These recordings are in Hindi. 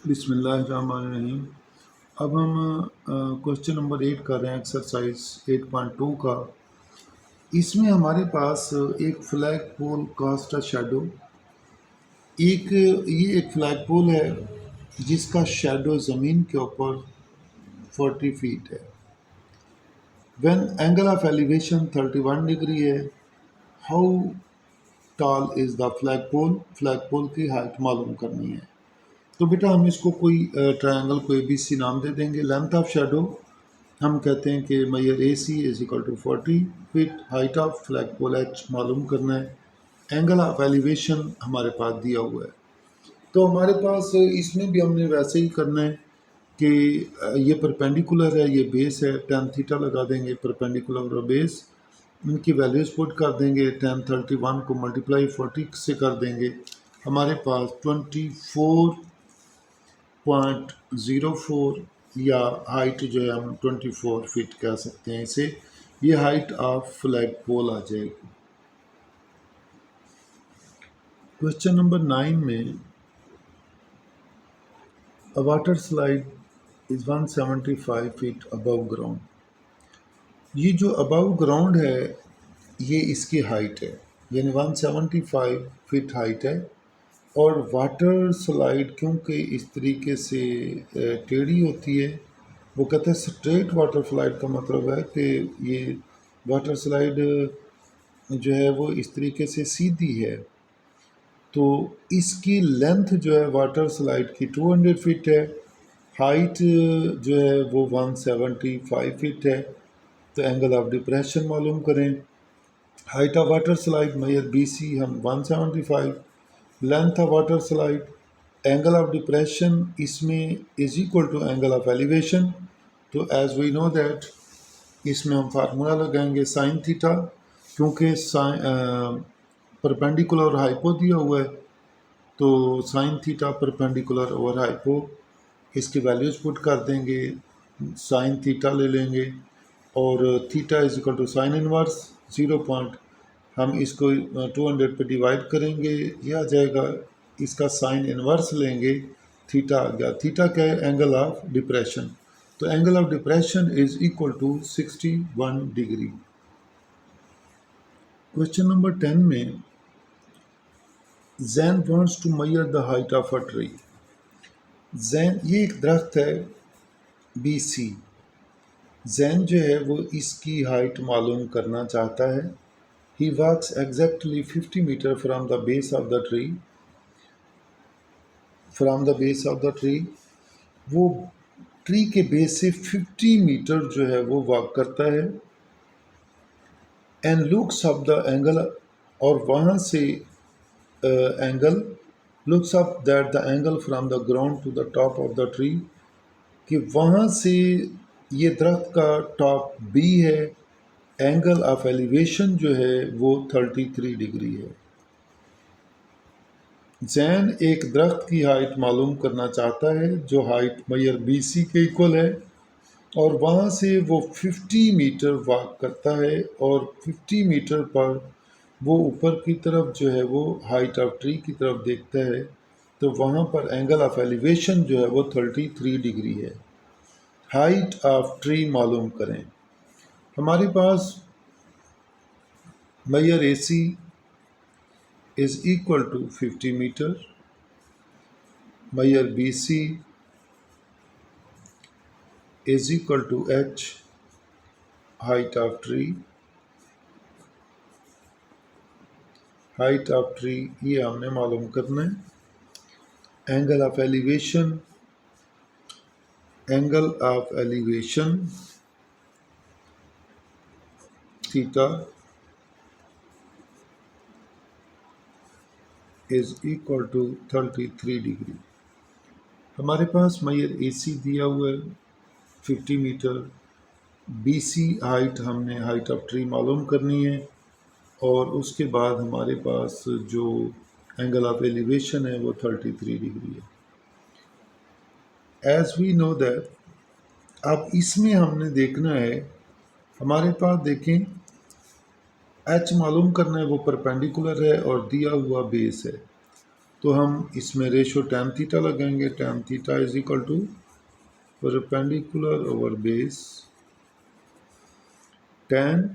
बिस्मिल्लाहिर्रहमानिर्रहीम। अब हम क्वेश्चन नंबर 8 कर रहे हैं, एक्सरसाइज 8.2 का। इसमें हमारे पास एक flag pole cast a shadow, ये एक फ्लैग पोल है जिसका शैडो ज़मीन के ऊपर 40 फीट है। When angle of elevation 31 degree है, how tall is the flag pole. Flag pole की हाइट मालूम करनी है। तो बेटा हम इसको कोई ट्रायंगल को ABC नाम दे देंगे। लेंथ ऑफ शेडो हम कहते हैं कि measure AC is equal to 40 feet. Height of flag pole H मालूम करना है। एंगल ऑफ एलिवेशन हमारे पास दिया हुआ है। तो हमारे पास इसमें भी हमने वैसे ही करना है कि ये परपेंडिकुलर है, ये बेस है, tan थीटा लगा देंगे परपेंडिकुलर और बेस, इनकी वैल्यूज पुट कर देंगे। tan 31 को मल्टीप्लाई 40 से कर देंगे, हमारे पास 24.04 या हाइट जो है हम 24 फीट कह सकते हैं इसे। ये हाइट ऑफ फ्लैग पोल आ जाएगी। क्वेश्चन नंबर 9 में अ water slide is 175 feet above ground. ये जो अबव ग्राउंड है ये इसकी हाइट है, यानी 175 फीट हाइट है। और वाटर स्लाइड क्योंकि इस तरीके से टेढ़ी होती है, वो कहते हैं स्ट्रेट वाटर स्लाइड का मतलब है कि ये वाटर स्लाइड जो है वो इस तरीके से सीधी है। तो इसकी लेंथ जो है वाटर स्लाइड की 200 फीट है, हाइट जो है वो 175 फीट है। तो एंगल ऑफ डिप्रेशन मालूम करें। Height of water slide measure BC हम 175, length of water slide, angle of depression इसमें is equal to angle of elevation. तो एज वी नो दैट इसमें हम फार्मूला लगाएंगे साइन थीटा, क्योंकि परपेंडिकुलर और हाइपो दिया हुआ है, तो साइन थीटा परपेंडिकुलर और हाइपो, इसकी वैल्यूज पुट कर देंगे। साइन थीटा ले लेंगे और theta is equal to sine inverse 0 point, हम इसको 200 पे डिवाइड करेंगे, यह आ जाएगा। इसका साइन इनवर्स लेंगे, थीटा आ गया। थीटा क्या है? Angle of depression. तो angle of depression is equal to 61 degree. Question number 10 में Jane wants to measure the height of a tree. Jane, ये एक दरख्त है BC। जैन जो है वो इसकी हाइट मालूम करना चाहता है। He walks exactly 50 meter from the base of the tree. From the base of the tree, वो ट्री के बेस से 50 मीटर जो है वो वॉक करता है। And looks up the angle, और वहाँ से angle, looks up that the angle from the ground to the top of the tree, कि वहाँ से ये दरख्त का टॉप B है। एंगल ऑफ एलिवेशन जो है वो 33 डिग्री है। जैन एक दरख्त की हाइट मालूम करना चाहता है जो हाइट मेजर BC के इक्वल है, और वहाँ से वो 50 मीटर वॉक करता है, और 50 मीटर पर वो ऊपर की तरफ जो है वो हाइट ऑफ ट्री की तरफ देखता है। तो वहाँ पर एंगल ऑफ एलिवेशन जो है वो 33 डिग्री है। हाइट ऑफ ट्री मालूम करें। हमारे पास measure AC is equal to 50 meter, measure BC is equal to H, height of tree। height of tree ये हमने मालूम करना है। Angle of elevation, angle of elevation theta is equal to 33 degree. हमारे पास मेजर AC दिया हुआ है 50 मीटर, BC हाइट, हमने हाइट ऑफ ट्री मालूम करनी है, और उसके बाद हमारे पास जो एंगल ऑफ एलिवेशन है वो 33 डिग्री है। एज वी नो दैट, अब इसमें हमने देखना है, हमारे पास देखें H मालूम करना है, वो परपेंडिकुलर है और दिया हुआ बेस है। तो हम इसमें रेशो tan थीटा लगाएंगे। tan theta is equal to perpendicular over base tan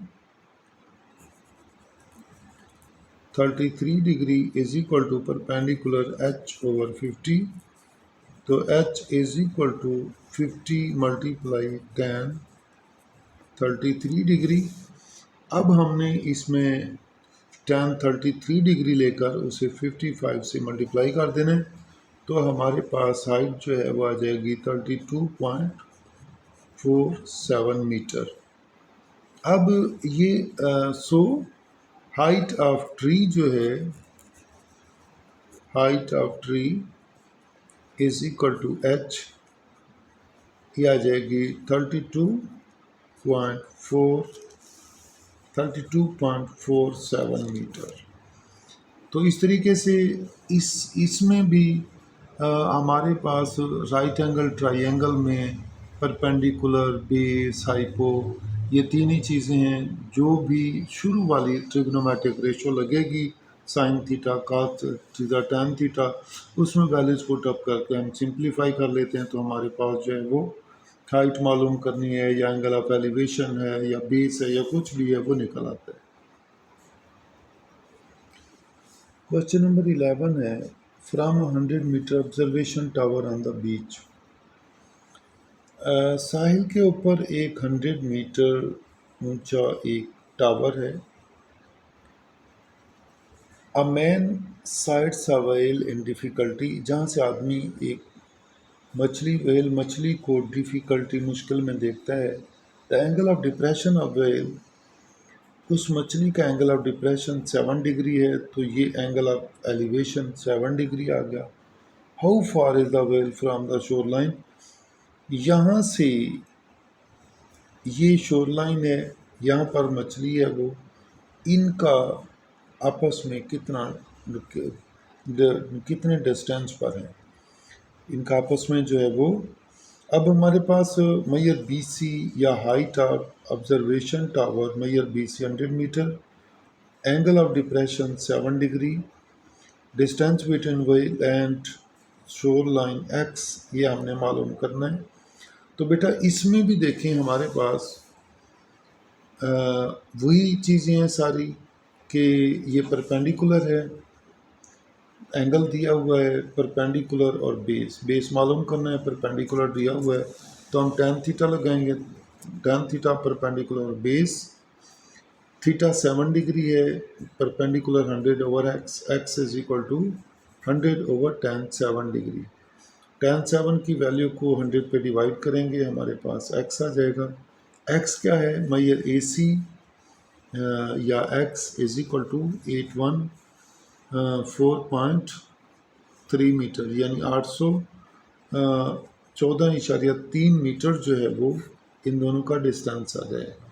33 degree is equal to perpendicular h over 50। तो h is equal to 50 multiply tan 33 degree. अब हमने इसमें tan 33 डिग्री लेकर उसे 55 से मल्टीप्लाई कर देना है, तो हमारे पास हाइट जो है वो आ जाएगी 32.47 मीटर। अब ये हाइट ऑफ ट्री जो है, height of tree is equal to h, ये आ जाएगी 32.47 मीटर। तो इस तरीके से इसमें भी हमारे पास राइट एंगल ट्राइंगल में परपेंडिकुलर, बेस, हाइपो, ये तीन ही चीज़ें हैं। जो भी शुरू वाली ट्रिग्नोमेट्रिक रेशो लगेगी, sine theta, cos theta, tan theta, उसमें वैल्यूज पुट अप करके हम सिंप्लीफाई कर लेते हैं, तो हमारे पास जो है वो हाइट मालूम करनी है या एंगल ऑफ एलिवेशन है या बेस है या कुछ भी है, वो निकल आता है। क्वेश्चन नंबर 11 है, from 100 metre observation tower on the beach. साहिल के ऊपर एक 100 मीटर ऊंचा एक टावर है। A man sights a whale in difficulty, जहाँ से आदमी एक व्हेल मछली को डिफ़िकल्टी, मुश्किल में देखता है। The angle of depression of whale, उस मछली का एंगल ऑफ डिप्रेशन 7 डिग्री है, तो ये एंगल ऑफ एलिवेशन 7 डिग्री आ गया। How far is the whale from the shore line, यहाँ से ये शोर लाइन है, यहाँ पर मछली है, वो इनका आपस में कितने डिस्टेंस पर है, इनका आपस में जो है वो। अब हमारे पास मैयर BC या height of observation tower measure BC 100 metre, angle of depression 7 degree, distance between whale and shore line x, ये हमने मालूम करना है। तो बेटा इसमें भी देखें हमारे पास वही चीज़ें हैं सारी कि ये परपेंडिकुलर है, एंगल दिया हुआ है परपेंडिकुलर, और बेस मालूम करना है, परपेंडिकुलर दिया हुआ है, तो हम tan थीटा लगाएंगे। tan थीटा परपेंडिकुलर और बेस, थीटा 7 डिग्री है, perpendicular 100 over x is equal to 100 over tan 7 degree. tan 7 की वैल्यू को 100 पे डिवाइड करेंगे, हमारे पास x आ जाएगा। x क्या है, मैयर AC या x is equal to 814.3 metre, यानी 814.3 मीटर जो है वो इन दोनों का डिस्टेंस आ जाएगा।